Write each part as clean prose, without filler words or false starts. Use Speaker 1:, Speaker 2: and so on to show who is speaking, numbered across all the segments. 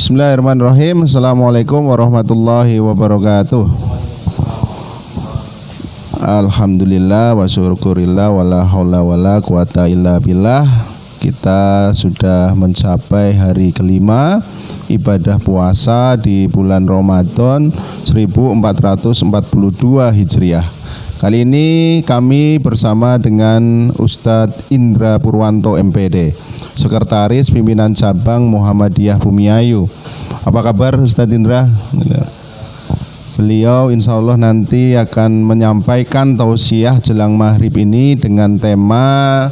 Speaker 1: Bismillahirrahmanirrahim. Assalamualaikum warahmatullahi wabarakatuh. Alhamdulillah wa syukurillah wala haula wala quwata illa billah. Kita sudah mencapai hari kelima ibadah puasa di bulan Ramadan 1442 Hijriah. Kali ini kami bersama dengan Ustadz Indra Purwanto MPD, Sekretaris Pimpinan Cabang Muhammadiyah Bumiayu. Apa kabar Ustadz Indra? Beliau insya Allah nanti akan menyampaikan tausiah jelang maghrib ini dengan tema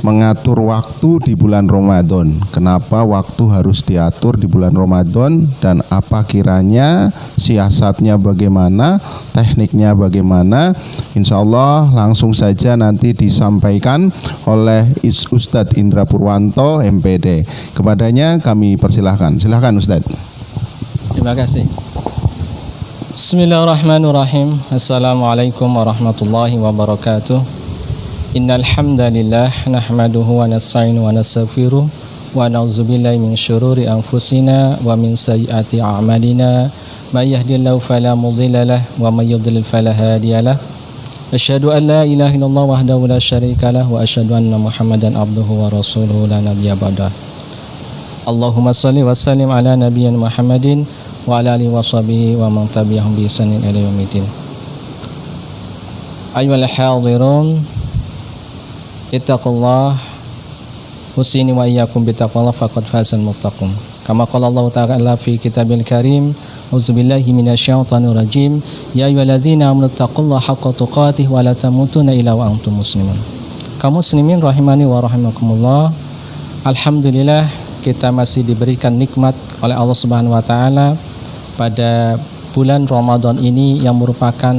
Speaker 1: mengatur waktu di bulan Ramadan. Kenapa waktu harus diatur di bulan Ramadan dan apa kiranya siasatnya bagaimana, tekniknya bagaimana. Insya Allah langsung saja nanti disampaikan oleh Ustadz Indra Purwanto MPD. Kepadanya kami persilahkan. Silahkan Ustadz.
Speaker 2: Terima kasih. Bismillahirrahmanirrahim. Assalamualaikum warahmatullahi wabarakatuh. Innal hamdalillah nahmaduhu wa nasta'inu wa nastaghfiruh wa na'udzubillahi min syururi anfusina wa min sayyiati a'malina may yahdihillahu fala mudilla lahu wa may yudlil fala hadiya lahu. Asyhadu an la ilaha illallah wahdahu la syarika lahu wa asyhadu anna Muhammadan abduhu wa rasuluhu la nabiyya ba'dah. Allahumma shalli wa sallim ala nabiyyina Muhammadin wa ala alihi wa sahbihi wa man tabi'ahum bi ihsanin ila yaumil ayyuhal hadirun ittaqullah husini wa iyyakum bittaqwallah faqad fazal muttaqun. Kama qala Allah ta'ala fi kitabil karim, auzubillahi minasyaitonir rajim, ya ayyuhalladzina amanu taqullaha haqqa tuqatih wa la tamutunna illa wa antum muslimun. Kaum muslimin rahimani wa rahimakumullah. Alhamdulillah kita masih diberikan nikmat oleh Allah Subhanahu wa taala pada bulan Ramadan ini yang merupakan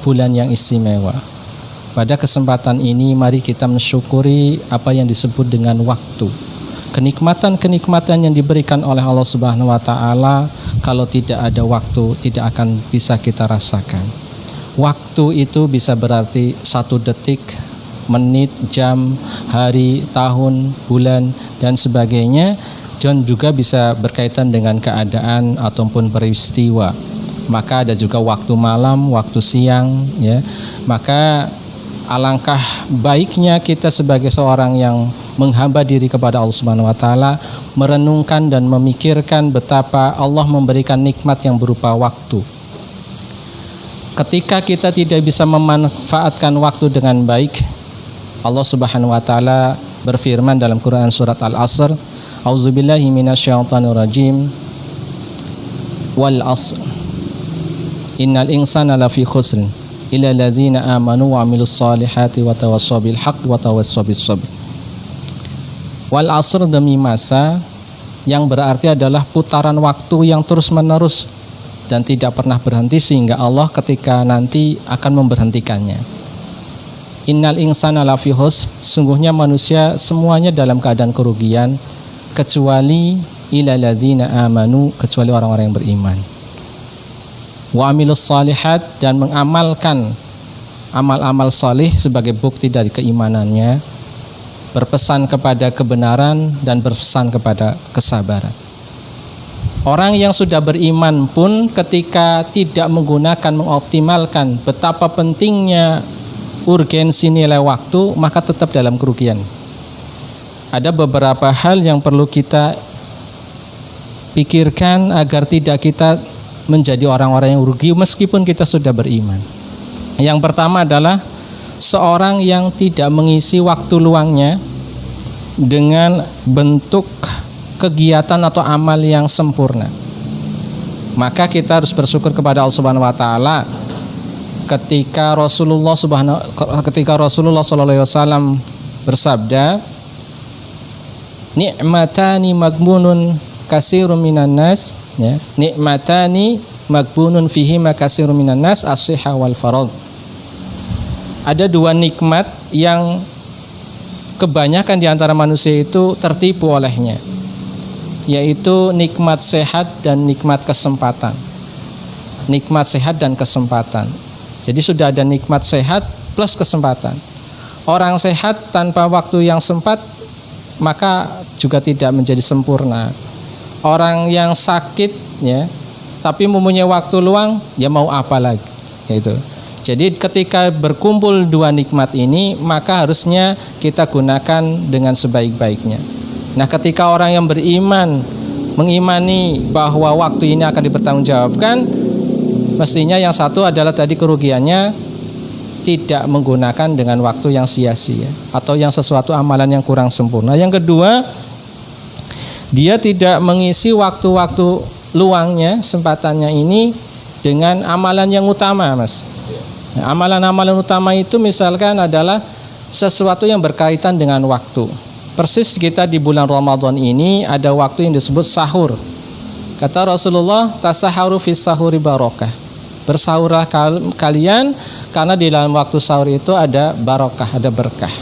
Speaker 2: bulan yang istimewa. Pada kesempatan ini mari kita mensyukuri apa yang disebut dengan waktu. Kenikmatan-kenikmatan yang diberikan oleh Allah Subhanahu wa taala, kalau tidak ada waktu tidak akan bisa kita rasakan. Waktu itu bisa berarti 1 detik, menit, jam, hari, tahun, bulan dan sebagainya, dan juga bisa berkaitan dengan keadaan ataupun peristiwa. Maka ada juga waktu malam, waktu siang, ya. Maka alangkah baiknya kita sebagai seorang yang menghamba diri kepada Allah Subhanahu wa taala merenungkan dan memikirkan betapa Allah memberikan nikmat yang berupa waktu. Ketika kita tidak bisa memanfaatkan waktu dengan baik, Allah Subhanahu wa taala berfirman dalam Quran surat Al-Asr, auzubillahi minasyaitonir rajim, wal asr innal insana lafi khusrin illa alladzina amanu wa amilus solihati wa tawassaw bil haqq wa tawassaw bis sabr. Wal asr, demi masa, yang berarti adalah putaran waktu yang terus menerus dan tidak pernah berhenti sehingga Allah ketika nanti akan memberhentikannya. Innal insana lafi khusr, sungguhnya manusia semuanya dalam keadaan kerugian kecuali illa alladzina amanu, kecuali orang-orang yang beriman. Wa amilus salihat, dan mengamalkan amal-amal salih sebagai bukti dari keimanannya, berpesan kepada kebenaran dan berpesan kepada kesabaran. Orang yang sudah beriman pun ketika tidak menggunakan, mengoptimalkan betapa pentingnya urgensi nilai waktu, maka tetap dalam kerugian. Ada beberapa hal yang perlu kita pikirkan agar tidak kita menjadi orang-orang yang rugi meskipun kita sudah beriman. Yang pertama adalah seorang yang tidak mengisi waktu luangnya dengan bentuk kegiatan atau amal yang sempurna. Maka kita harus bersyukur kepada Allah Subhanahu wa taala ketika Rasulullah sallallahu alaihi wasallam bersabda, ni'matani maghbunun katsirun minan nas, ya, nikmatani maghbunun fihi katsirun minan nas, as-sihha wal farad. Ada 2 nikmat yang kebanyakan di antara manusia itu tertipu olehnya, yaitu nikmat sehat dan nikmat kesempatan. Nikmat sehat dan kesempatan. Jadi sudah ada nikmat sehat plus kesempatan. Orang sehat tanpa waktu yang sempat maka juga tidak menjadi sempurna. orang yang sakit ya, tapi mempunyai waktu luang, ya mau apa lagi gitu. Jadi ketika berkumpul dua nikmat ini, maka harusnya kita gunakan dengan sebaik-baiknya. Nah, ketika orang yang beriman mengimani bahwa waktu ini akan dipertanggungjawabkan, mestinya yang satu adalah tadi kerugiannya tidak menggunakan dengan waktu yang sia-sia atau yang sesuatu amalan yang kurang sempurna. Yang kedua, dia tidak mengisi waktu-waktu luangnya, sempatannya ini dengan amalan yang utama, Mas. Amalan-amalan utama itu misalkan adalah sesuatu yang berkaitan dengan waktu. Persis kita di bulan Ramadan ini ada waktu yang disebut sahur. Kata Rasulullah, tasaharu fis sahuri barokah. Bersahurlah kalian karena di dalam waktu sahur itu ada barokah, ada berkah.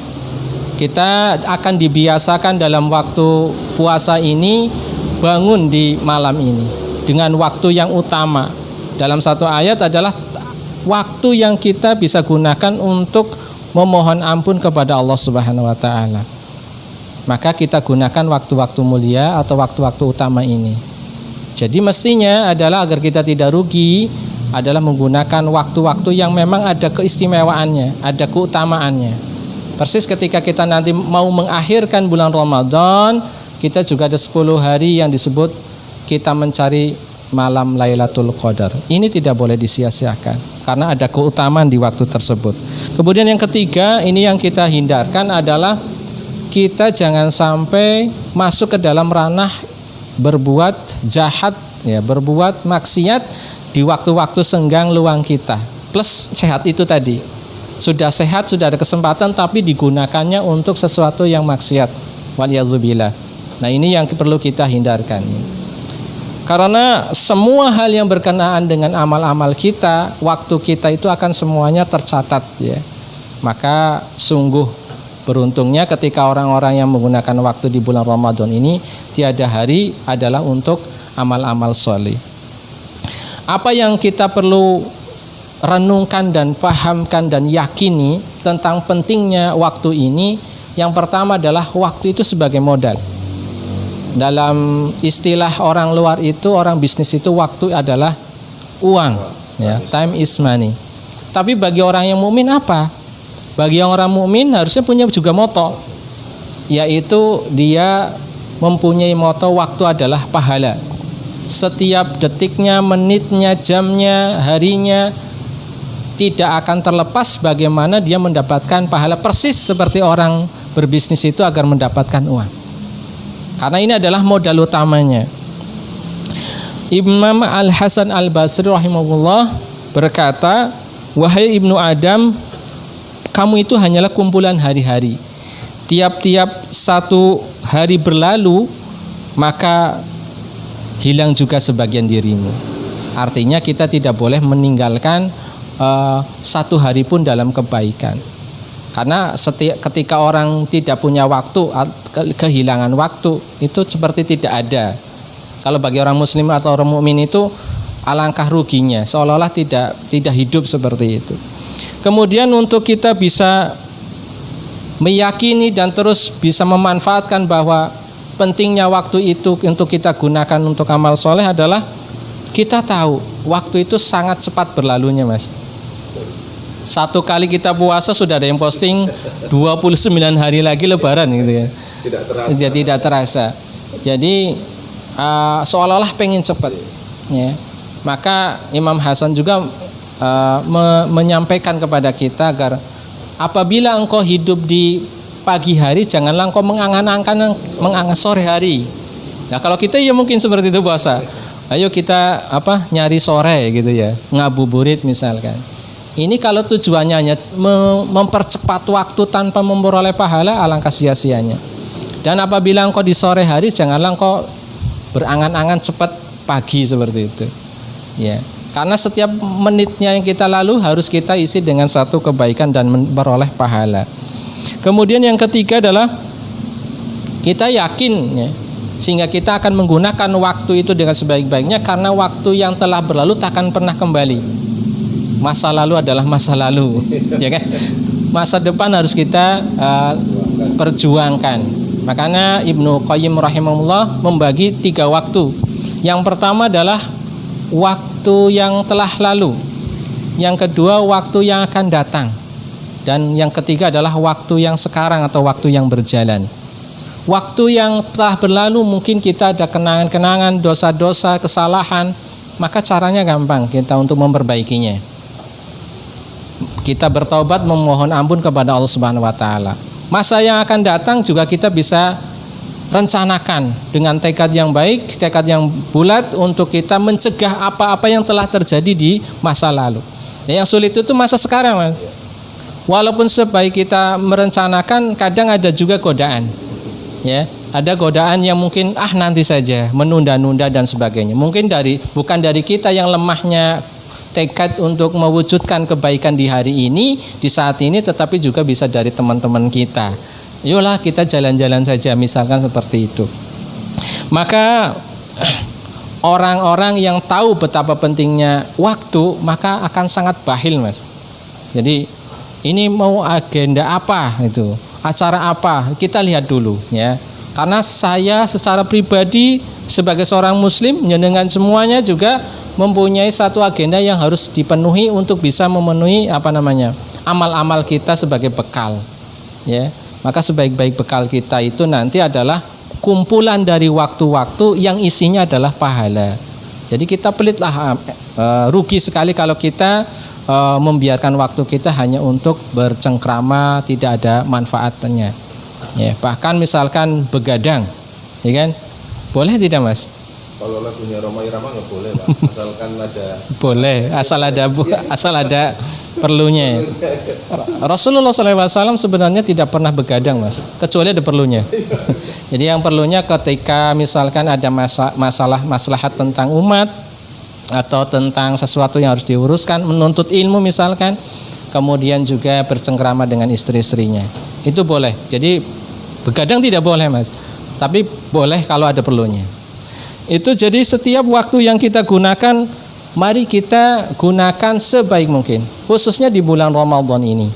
Speaker 2: Kita akan dibiasakan dalam waktu puasa ini bangun di malam ini dengan waktu yang utama. Dalam satu ayat adalah waktu yang kita bisa gunakan untuk memohon ampun kepada Allah Subhanahu wa taala. Maka kita gunakan waktu-waktu mulia atau waktu-waktu utama ini. Jadi mestinya adalah agar kita tidak rugi adalah menggunakan waktu-waktu yang memang ada keistimewaannya, ada keutamaannya. Persis ketika kita nanti mau mengakhirkan bulan Ramadan, kita juga ada 10 hari yang disebut kita mencari malam Lailatul Qadar. Ini tidak boleh disia-siakan karena ada keutamaan di waktu tersebut. Kemudian yang ketiga, ini yang kita hindarkan adalah kita jangan sampai masuk ke dalam ranah berbuat jahat ya, berbuat maksiat di waktu-waktu senggang luang kita. Plus sehat itu tadi. Sudah sehat, sudah ada kesempatan tapi digunakannya untuk sesuatu yang maksiat. Waliyadzubillah. Nah, ini yang perlu kita hindarkan. Karena semua hal yang berkenaan dengan amal-amal kita, waktu kita itu akan semuanya tercatat ya. Maka sungguh beruntungnya ketika orang-orang yang menggunakan waktu di bulan Ramadan ini tiada hari adalah untuk amal-amal sholih. Apa yang kita perlu renungkan dan pahamkan dan yakini tentang pentingnya waktu ini, yang pertama adalah waktu itu sebagai modal. Dalam istilah orang luar itu, orang bisnis itu waktu adalah uang ya, time is money. Tapi bagi orang yang mukmin apa? Bagi orang mukmin harusnya punya juga moto, yaitu dia mempunyai moto waktu adalah pahala. Setiap detiknya, menitnya, jamnya, harinya tidak akan terlepas bagaimana dia mendapatkan pahala, persis seperti orang berbisnis itu agar mendapatkan uang. Karena ini adalah modal utamanya. Imam Al-Hasan Al-Basri rahimahullah berkata, wahai Ibnu Adam, kamu itu hanyalah kumpulan hari-hari. Tiap-tiap satu hari berlalu, maka hilang juga sebagian dirimu. Artinya kita tidak boleh meninggalkan satu hari pun dalam kebaikan. Karena ketika orang tidak punya waktu, kehilangan waktu itu seperti tidak ada. Kalau bagi orang muslim atau orang mukmin itu alangkah ruginya, seolah-olah tidak hidup seperti itu. Kemudian untuk kita bisa meyakini dan terus bisa memanfaatkan bahwa pentingnya waktu itu untuk kita gunakan untuk amal soleh adalah kita tahu waktu itu sangat cepat berlalunya, Mas. Satu kali kita puasa sudah ada yang posting 29 hari lagi lebaran gitu ya. Tidak terasa. Jadi seolah-olah pengen cepat ya. Maka Imam Hasan juga menyampaikan kepada kita agar apabila engkau hidup di pagi hari, janganlah engkau mengangan-angan sore hari. Nah, kalau kita ya mungkin seperti itu puasa. Ayo kita nyari sore gitu ya, ngabuburit misalkan. Ini kalau tujuannya hanya mempercepat waktu tanpa memperoleh pahala, alangkah sia-sianya. Dan apabila engkau di sore hari, janganlah engkau berangan-angan cepat pagi seperti itu. Ya, karena setiap menitnya yang kita lalu harus kita isi dengan satu kebaikan dan memperoleh pahala. Kemudian yang ketiga adalah kita yakin ya, sehingga kita akan menggunakan waktu itu dengan sebaik-baiknya, karena waktu yang telah berlalu tak akan pernah kembali. Masa lalu adalah masa lalu, ya kan? Masa depan harus kita perjuangkan. Makanya Ibnu Qayyim rahimahullah membagi 3 waktu. Yang pertama adalah waktu yang telah lalu. Yang kedua waktu yang akan datang. Dan yang ketiga adalah waktu yang sekarang atau waktu yang berjalan. Waktu yang telah berlalu mungkin kita ada kenangan-kenangan, dosa-dosa, kesalahan, maka caranya gampang kita untuk memperbaikinya. Kita bertaubat memohon ampun kepada Allah Subhanahu wa taala. Masa yang akan datang juga kita bisa rencanakan dengan tekad yang baik, tekad yang bulat untuk kita mencegah apa-apa yang telah terjadi di masa lalu. Yang sulit itu masa sekarang, Mas. Walaupun sebaik kita merencanakan, kadang ada juga godaan. Ya, ada godaan yang mungkin nanti saja, menunda-nunda dan sebagainya. Mungkin bukan dari kita yang lemahnya tekad untuk mewujudkan kebaikan di hari ini, di saat ini, tetapi juga bisa dari teman-teman kita. Yolah kita jalan-jalan saja, misalkan seperti itu. Maka orang-orang yang tahu betapa pentingnya waktu, maka akan sangat bakhil, Mas. Jadi ini mau agenda apa itu, acara apa, kita lihat dulu ya. Karena saya secara pribadi sebagai seorang muslim dengan semuanya juga mempunyai satu agenda yang harus dipenuhi untuk bisa memenuhi amal-amal kita sebagai bekal ya. Maka sebaik-baik bekal kita itu nanti adalah kumpulan dari waktu-waktu yang isinya adalah pahala. Jadi kita pelitlah, rugi sekali kalau kita membiarkan waktu kita hanya untuk bercengkrama, tidak ada manfaatnya. Ya, bahkan misalkan begadang, ya kan? Boleh tidak, Mas?
Speaker 1: Kalau lagunya Roma Irama nggak boleh, Pak. Asalkan ada.
Speaker 2: Boleh, asal ada perlunya. Rasulullah SAW sebenarnya tidak pernah begadang, Mas, kecuali ada perlunya. Jadi yang perlunya ketika misalkan ada masalah tentang umat atau tentang sesuatu yang harus diuruskan, menuntut ilmu misalkan, kemudian juga bercengkrama dengan istri-istrinya, itu boleh. Jadi begadang tidak boleh, Mas, tapi boleh kalau ada perlunya. Itu jadi setiap waktu yang kita gunakan, mari kita gunakan sebaik mungkin, khususnya di bulan Ramadan ini.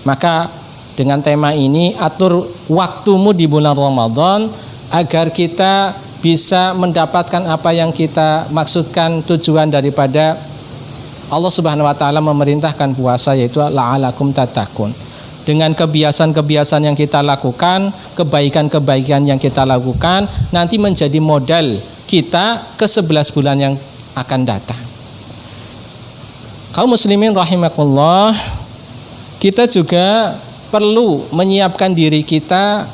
Speaker 2: Maka dengan tema ini, atur waktumu di bulan Ramadan agar kita bisa mendapatkan apa yang kita maksudkan, tujuan daripada Allah Subhanahu wa taala memerintahkan puasa, yaitu la'alakum tattaqun. Dengan kebiasaan-kebiasaan yang kita lakukan, kebaikan-kebaikan yang kita lakukan, nanti menjadi modal kita ke 11 bulan yang akan datang. Kaum muslimin rahimakumullah, kita juga perlu menyiapkan diri kita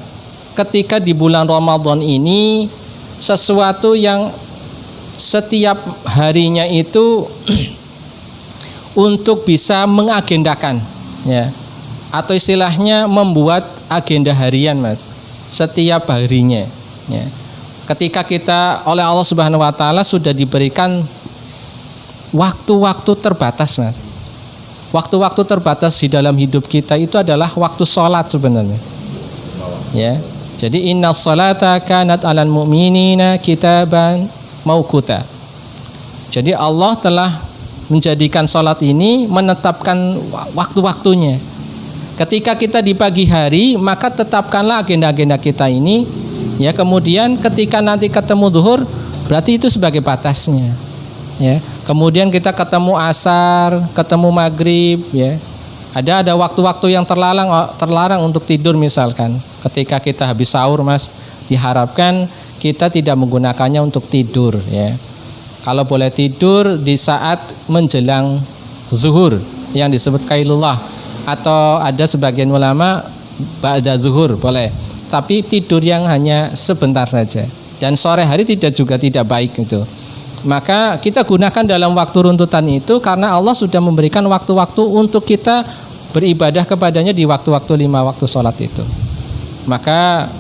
Speaker 2: ketika di bulan Ramadan ini, sesuatu yang setiap harinya itu untuk bisa mengagendakan ya, atau istilahnya membuat agenda harian, Mas, setiap harinya ya. Ketika kita oleh Allah Subhanahu wa taala sudah diberikan waktu-waktu terbatas, Mas. Waktu-waktu terbatas di dalam hidup kita itu adalah waktu sholat sebenarnya ya. Jadi innas salata kanat 'alal mu'minina kitaban mauquta. Jadi Allah telah menjadikan sholat ini, menetapkan waktu-waktunya. Ketika kita di pagi hari, maka tetapkanlah agenda-agenda kita ini ya. Kemudian ketika nanti ketemu zuhur, berarti itu sebagai batasnya ya. Kemudian kita ketemu asar, ketemu maghrib ya. Ada waktu-waktu yang terlarang untuk tidur misalkan. Ketika kita habis sahur, Mas, diharapkan kita tidak menggunakannya untuk tidur ya. Kalau boleh tidur di saat menjelang zuhur yang disebut qailullah, atau ada sebagian ulama ba'da zuhur boleh. Tapi tidur yang hanya sebentar saja. Dan sore hari juga tidak baik itu. Maka kita gunakan dalam waktu runtutan itu, karena Allah sudah memberikan waktu-waktu untuk kita beribadah kepadanya di waktu-waktu 5 waktu sholat itu. Maka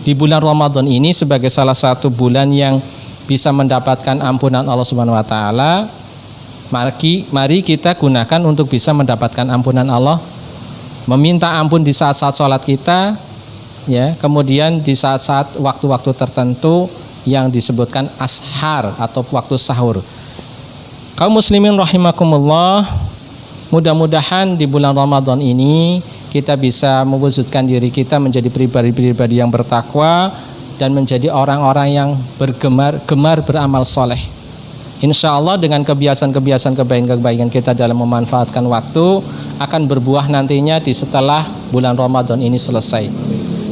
Speaker 2: di bulan Ramadan ini sebagai salah satu bulan yang bisa mendapatkan ampunan Allah Subhanahu wa taala, mari kita gunakan untuk bisa mendapatkan ampunan Allah, meminta ampun di saat-saat sholat kita ya, kemudian di saat-saat waktu-waktu tertentu yang disebutkan ashar atau waktu sahur. Kaum muslimin rahimakumullah, mudah-mudahan di bulan Ramadan ini kita bisa mewujudkan diri kita menjadi pribadi-pribadi yang bertakwa dan menjadi orang-orang yang gemar beramal soleh. Insya Allah dengan kebiasaan-kebiasaan kebaikan kita dalam memanfaatkan waktu akan berbuah nantinya di setelah bulan Ramadan ini selesai.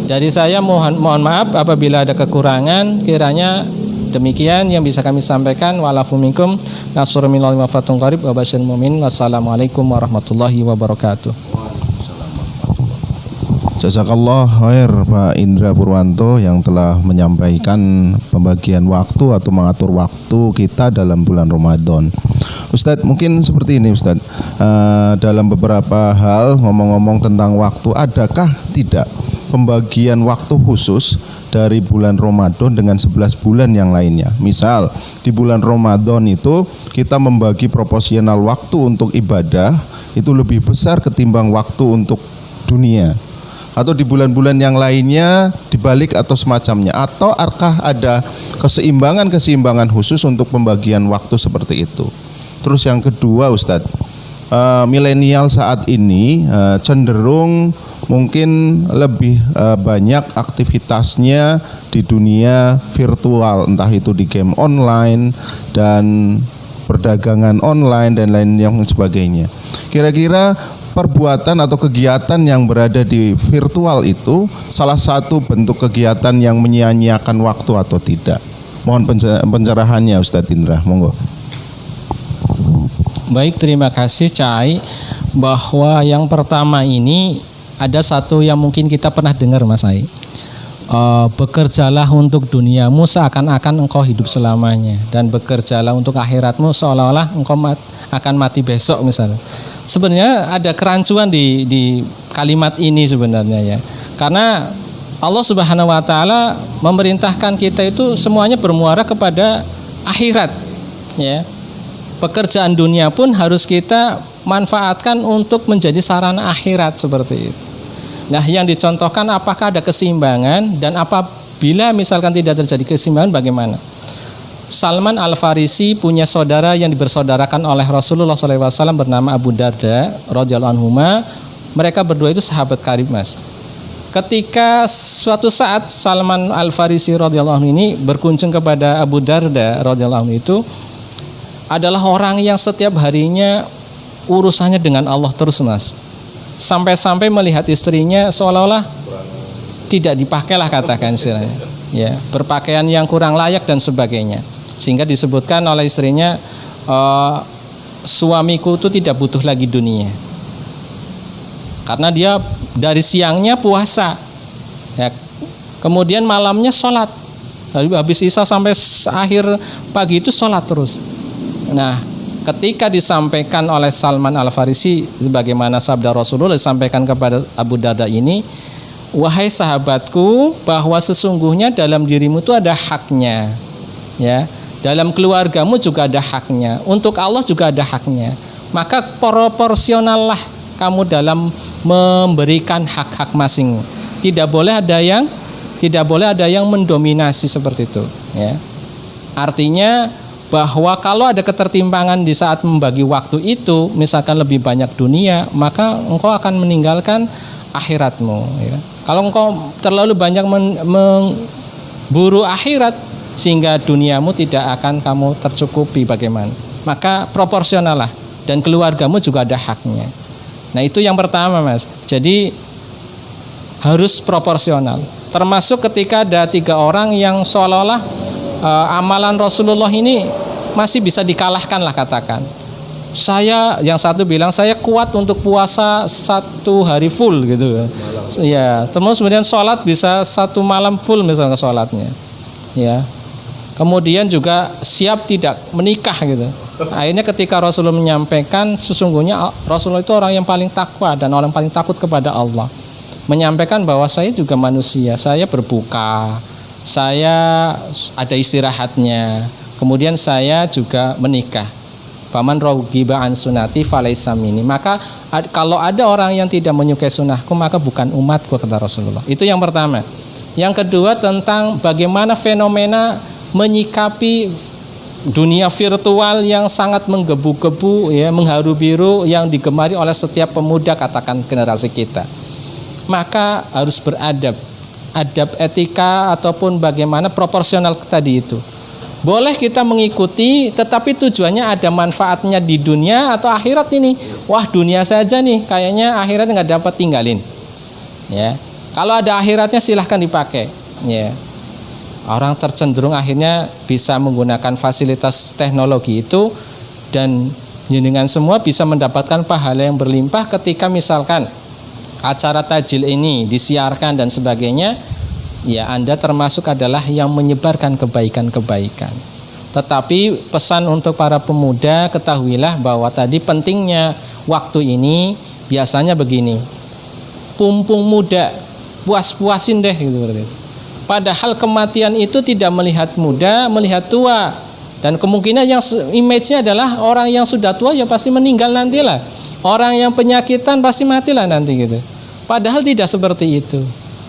Speaker 2: Dari saya mohon maaf apabila ada kekurangan, kiranya demikian yang bisa kami sampaikan. Wa'alafu minkum nasrun minallahi wa fatun qarib wa basyiril mu'minin. Wassalamualaikum warahmatullahi wabarakatuh.
Speaker 1: Jazakallah khair Pak Indra Purwanto yang telah menyampaikan pembagian waktu atau mengatur waktu kita dalam bulan Ramadan. Ustadz, mungkin seperti ini Ustadz, dalam beberapa hal ngomong-ngomong tentang waktu, adakah tidak pembagian waktu khusus dari bulan Ramadan dengan 11 bulan yang lainnya? Misal di bulan Ramadan itu kita membagi proporsional waktu untuk ibadah itu lebih besar ketimbang waktu untuk dunia, atau di bulan-bulan yang lainnya dibalik atau semacamnya, atau apakah ada keseimbangan khusus untuk pembagian waktu seperti itu? Terus yang kedua Ustadz, milenial saat ini cenderung mungkin lebih banyak aktivitasnya di dunia virtual, entah itu di game online dan perdagangan online dan lain yang sebagainya. Kira-kira perbuatan atau kegiatan yang berada di virtual itu salah satu bentuk kegiatan yang menyia-nyiakan waktu atau tidak? Mohon pencerahannya Ustadz Indra, monggo.
Speaker 2: Baik, terima kasih Cai. Bahwa yang pertama ini ada satu yang mungkin kita pernah dengar Mas Ai. Bekerjalah untuk duniamu seakan-akan engkau hidup selamanya, dan bekerjalah untuk akhiratmu seolah-olah engkau akan mati besok misalnya. Sebenarnya ada kerancuan di kalimat ini sebenarnya ya. Karena Allah Subhanahu wa taala memerintahkan kita itu semuanya bermuara kepada akhirat ya. Pekerjaan dunia pun harus kita manfaatkan untuk menjadi sarana akhirat seperti itu. Nah, yang dicontohkan apakah ada keseimbangan, dan apabila misalkan tidak terjadi keseimbangan bagaimana? Salman Al-Farisi punya saudara yang dibersaudarakan oleh Rasulullah SAW bernama Abu Darda radhiyallahu anhu. Mereka berdua itu sahabat karib Mas. Ketika suatu saat Salman Al-Farisi radhiyallahu anhu ini berkunjung kepada Abu Darda radhiyallahu anhu, itu adalah orang yang setiap harinya urusannya dengan Allah terus Mas. Sampai-sampai melihat istrinya seolah-olah tidak dipakailah, katakan istilahnya. Ya, berpakaian yang kurang layak dan sebagainya. Sehingga disebutkan oleh istrinya, suamiku itu tidak butuh lagi dunia. Karena dia dari siangnya puasa, ya, kemudian malamnya sholat, habis isya sampai akhir pagi itu sholat terus. Nah, ketika disampaikan oleh Salman Al-Farisi, sebagaimana sabda Rasulullah disampaikan kepada Abu Darda ini, wahai sahabatku, bahwa sesungguhnya dalam dirimu itu ada haknya, ya. Dalam keluargamu juga ada haknya, untuk Allah juga ada haknya. Maka proporsionallah kamu dalam memberikan hak-hak masing. Tidak boleh ada yang mendominasi seperti itu, ya. Artinya bahwa kalau ada ketertimpangan di saat membagi waktu itu, misalkan lebih banyak dunia, maka engkau akan meninggalkan akhiratmu, ya. Kalau engkau terlalu banyak memburu akhirat, sehingga duniamu tidak akan kamu tercukupi bagaimana. Maka proporsional lah, dan keluargamu juga ada haknya. Nah, itu yang pertama Mas. Jadi harus proporsional. Termasuk ketika ada 3 orang yang seolah-olah amalan Rasulullah ini masih bisa dikalahkan lah, katakan. Yang satu bilang saya kuat untuk puasa 1 hari full gitu. Ya, terus kemudian sholat bisa 1 malam full misalnya sholatnya. Ya. Kemudian juga siap tidak menikah gitu. Akhirnya ketika Rasulullah menyampaikan, sesungguhnya Rasulullah itu orang yang paling takwa dan orang paling takut kepada Allah, menyampaikan bahwa saya juga manusia, saya berbuka, saya ada istirahatnya, kemudian saya juga menikah. Faman raghiba an sunnati falaisa minni. Maka kalau ada orang yang tidak menyukai sunnahku, maka bukan umatku, kata Rasulullah. Itu yang pertama. Yang kedua tentang bagaimana fenomena menyikapi dunia virtual yang sangat menggebu-gebu, ya, mengharu biru yang digemari oleh setiap pemuda, katakan generasi kita. Maka harus beradab, adab etika ataupun bagaimana proporsional tadi itu. Boleh kita mengikuti, tetapi tujuannya ada manfaatnya di dunia atau akhirat ini. Wah, dunia saja nih, kayaknya akhirat nggak dapat, tinggalin. Ya, kalau ada akhiratnya silahkan dipakai. Ya, orang tercenderung akhirnya bisa menggunakan fasilitas teknologi itu, dan jenengan semua bisa mendapatkan pahala yang berlimpah ketika misalkan acara tajil ini disiarkan dan sebagainya. Ya, Anda termasuk adalah yang menyebarkan kebaikan-kebaikan. Tetapi pesan untuk para pemuda, ketahuilah bahwa tadi pentingnya waktu ini biasanya begini. Pumpung muda, puas-puasin deh gitu. Padahal kematian itu tidak melihat muda, melihat tua. Dan kemungkinan yang image-nya adalah orang yang sudah tua ya pasti meninggal nantilah. Orang yang penyakitan pasti matilah nanti gitu. Padahal tidak seperti itu.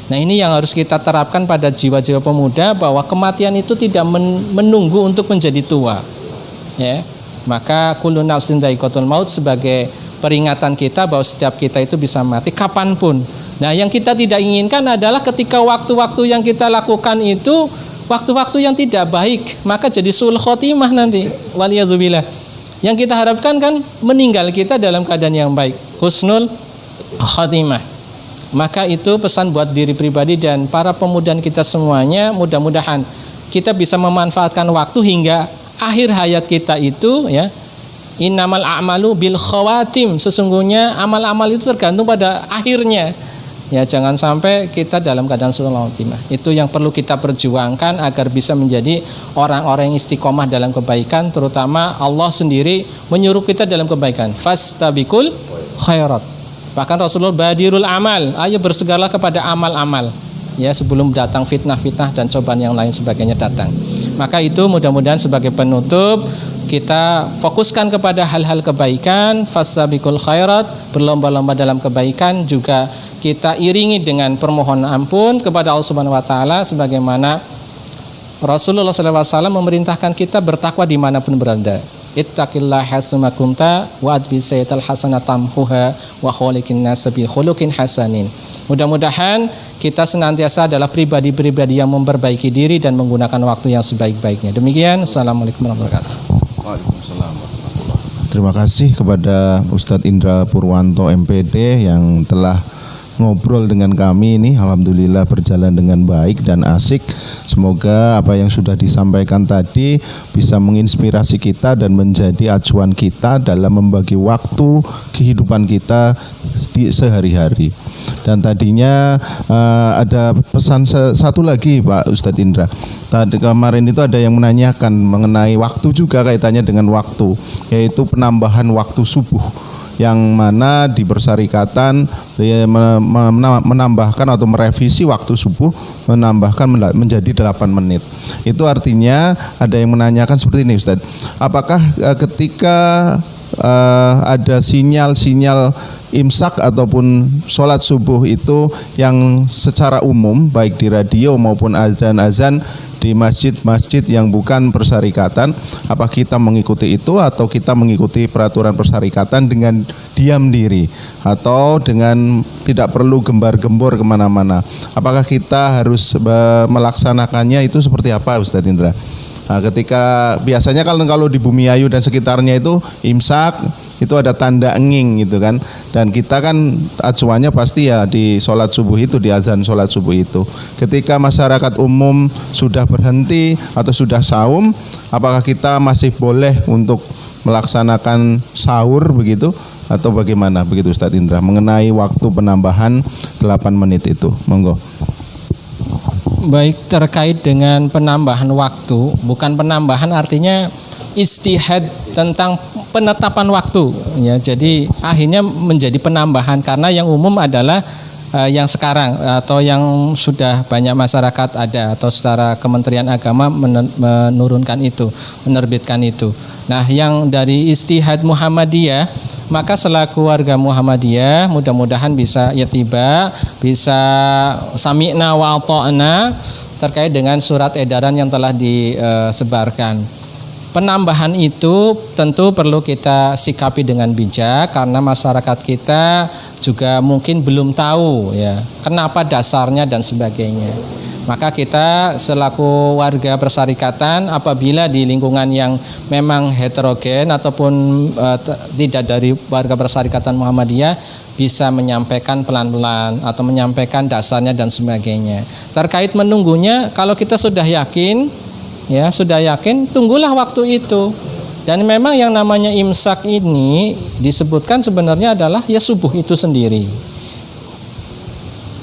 Speaker 2: Nah, ini yang harus kita terapkan pada jiwa-jiwa pemuda, bahwa kematian itu tidak menunggu untuk menjadi tua. Ya. Maka kullu nafsin dha'iqatul maut sebagai peringatan kita bahwa setiap kita itu bisa mati kapanpun. Nah, yang kita tidak inginkan adalah ketika waktu-waktu yang kita lakukan itu waktu-waktu yang tidak baik, maka jadi sul khotimah nanti. Waliyadzubillah. Yang kita harapkan kan meninggal kita dalam keadaan yang baik, husnul khotimah. Maka itu pesan buat diri pribadi dan para pemuda kita semuanya, mudah-mudahan kita bisa memanfaatkan waktu hingga akhir hayat kita itu, ya. Innamal a'malu bil khawatim, sesungguhnya amal-amal itu tergantung pada akhirnya. Ya, jangan sampai kita dalam keadaan sul khotimah. Itu yang perlu kita perjuangkan agar bisa menjadi orang-orang yang istiqomah dalam kebaikan, terutama Allah sendiri menyuruh kita dalam kebaikan. Fastabiqul khairat. Bahkan Rasulullah badirul amal, ayo bersegeralah kepada amal-amal, ya, sebelum datang fitnah-fitnah dan cobaan yang lain sebagainya datang. Maka itu mudah-mudahan sebagai penutup kita fokuskan kepada hal-hal kebaikan, fastabiqul khairat, berlomba-lomba dalam kebaikan, juga kita iringi dengan permohonan ampun kepada Allah Subhanahu wa taala sebagaimana Rasulullah SAW memerintahkan kita bertakwa dimanapun berada. Ittaqillaha hatsuma kunta wa adbi sayyi'al hasanatamhuha wa khaliqin nas bi khuluqin hasanin. Mudah-mudahan kita senantiasa adalah pribadi-pribadi yang memperbaiki diri dan menggunakan waktu yang sebaik-baiknya. Demikian, assalamualaikum warahmatullahi wabarakatuh.
Speaker 1: Waalaikumsalam warahmatullahi wabarakatuh. Terima kasih kepada Ustadz Indra Purwanto MPD yang telah ngobrol dengan kami ini. Alhamdulillah berjalan dengan baik dan asik. Semoga apa yang sudah disampaikan tadi bisa menginspirasi kita dan menjadi acuan kita dalam membagi waktu kehidupan kita di sehari-hari. Dan tadinya ada pesan satu lagi Pak Ustadz Indra. Tadi kemarin itu ada yang menanyakan mengenai waktu juga, kaitannya dengan waktu, yaitu penambahan waktu subuh, yang mana di Persyarikatan menambahkan atau merevisi waktu subuh, menambahkan menjadi 8 menit. Itu artinya ada yang menanyakan seperti ini, Ustaz. Apakah ketika ada sinyal-sinyal imsak ataupun sholat subuh itu yang secara umum baik di radio maupun azan-azan di masjid-masjid yang bukan persyarikatan, apa kita mengikuti itu atau kita mengikuti peraturan persyarikatan dengan diam diri atau dengan tidak perlu gembar-gembor kemana-mana? Apakah kita harus melaksanakannya itu seperti apa, Ustadz Indra? Nah, ketika biasanya kalau di Bumiayu dan sekitarnya itu imsak itu ada tanda enging gitu kan, dan kita kan acuannya pasti ya di sholat subuh itu, di azan sholat subuh itu. Ketika masyarakat umum sudah berhenti atau sudah saum, apakah kita masih boleh untuk melaksanakan sahur begitu atau bagaimana begitu Ustadz Indra mengenai waktu penambahan 8 menit itu? Monggo.
Speaker 2: Baik, terkait dengan penambahan waktu, bukan penambahan artinya ijtihad tentang penetapan waktu, ya. Jadi akhirnya menjadi penambahan karena yang umum adalah yang sekarang atau yang sudah banyak masyarakat ada, atau secara Kementerian Agama menurunkan itu, menerbitkan itu. Nah, yang dari ijtihad Muhammadiyah, maka selaku warga Muhammadiyah mudah-mudahan bisa yatiba, bisa sami'na wa ata'na terkait dengan surat edaran yang telah disebarkan. penambahan itu tentu perlu kita sikapi dengan bijak karena masyarakat kita juga mungkin belum tahu ya kenapa dasarnya dan sebagainya. Maka kita selaku warga persyarikatan apabila di lingkungan yang memang heterogen ataupun tidak dari warga persyarikatan Muhammadiyah bisa menyampaikan pelan-pelan atau menyampaikan dasarnya dan sebagainya. Terkait menunggunya, kalau kita sudah yakin, tunggulah waktu itu. Dan memang yang namanya imsak ini disebutkan sebenarnya adalah ya subuh itu sendiri.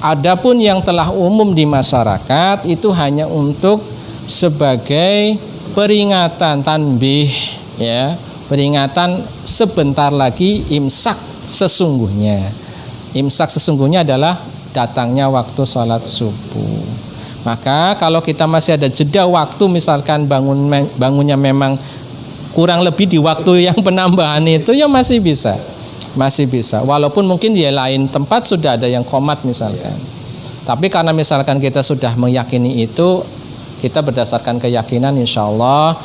Speaker 2: Adapun yang telah umum di masyarakat itu hanya untuk sebagai peringatan tanbih ya, peringatan sebentar lagi imsak sesungguhnya. Imsak sesungguhnya adalah datangnya waktu sholat subuh. Maka kalau kita masih ada jeda waktu misalkan bangunnya memang kurang lebih di waktu yang penambahan itu ya masih bisa. Walaupun mungkin di lain tempat sudah ada yang qomat misalkan. Tapi karena misalkan kita sudah meyakini itu, kita berdasarkan keyakinan insya Allah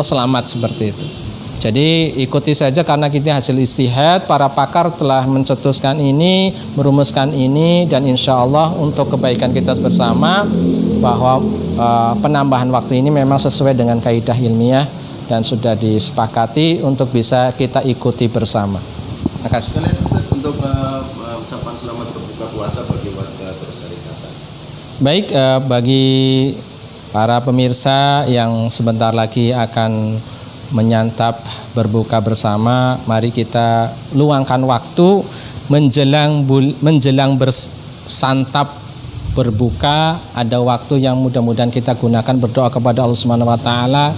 Speaker 2: selamat seperti itu. Jadi ikuti saja karena kita hasil istihad, para pakar telah mencetuskan ini, merumuskan ini, dan insya Allah untuk kebaikan kita bersama bahwa penambahan waktu ini memang sesuai dengan kaidah ilmiah dan sudah disepakati untuk bisa kita ikuti bersama. Terima kasih.
Speaker 1: Untuk ucapan selamat berbuka puasa bagi warga persyarikatan.
Speaker 2: Baik, bagi para pemirsa yang sebentar lagi akan menyantap berbuka bersama, mari kita luangkan waktu menjelang bersantap berbuka, ada waktu yang mudah-mudahan kita gunakan berdoa kepada Allah Subhanahu wa taala.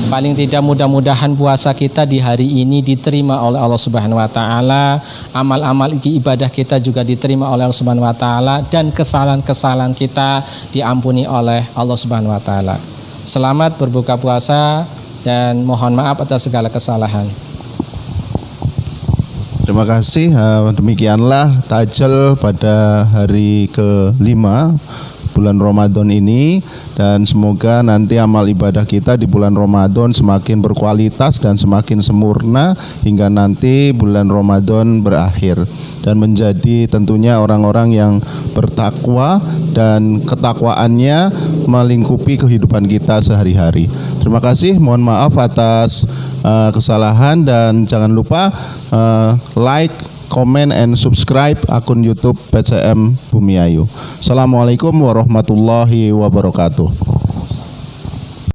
Speaker 2: Paling tidak mudah-mudahan puasa kita di hari ini diterima oleh Allah Subhanahu wa taala, amal-amal ibadah kita juga diterima oleh Allah Subhanahu wa taala, dan kesalahan-kesalahan kita diampuni oleh Allah Subhanahu wa taala. Selamat berbuka puasa dan mohon maaf atas segala kesalahan.
Speaker 1: Terima kasih. Demikianlah tajal pada hari ke-5 bulan Ramadan ini, dan semoga nanti amal ibadah kita di bulan Ramadan semakin berkualitas dan semakin sempurna hingga nanti bulan Ramadan berakhir dan menjadi tentunya orang-orang yang bertakwa dan ketakwaannya melingkupi kehidupan kita sehari-hari. Terima kasih, mohon maaf atas kesalahan, dan jangan lupa like, comment and subscribe akun YouTube PCM Bumiayu. Assalamualaikum warahmatullahi wabarakatuh.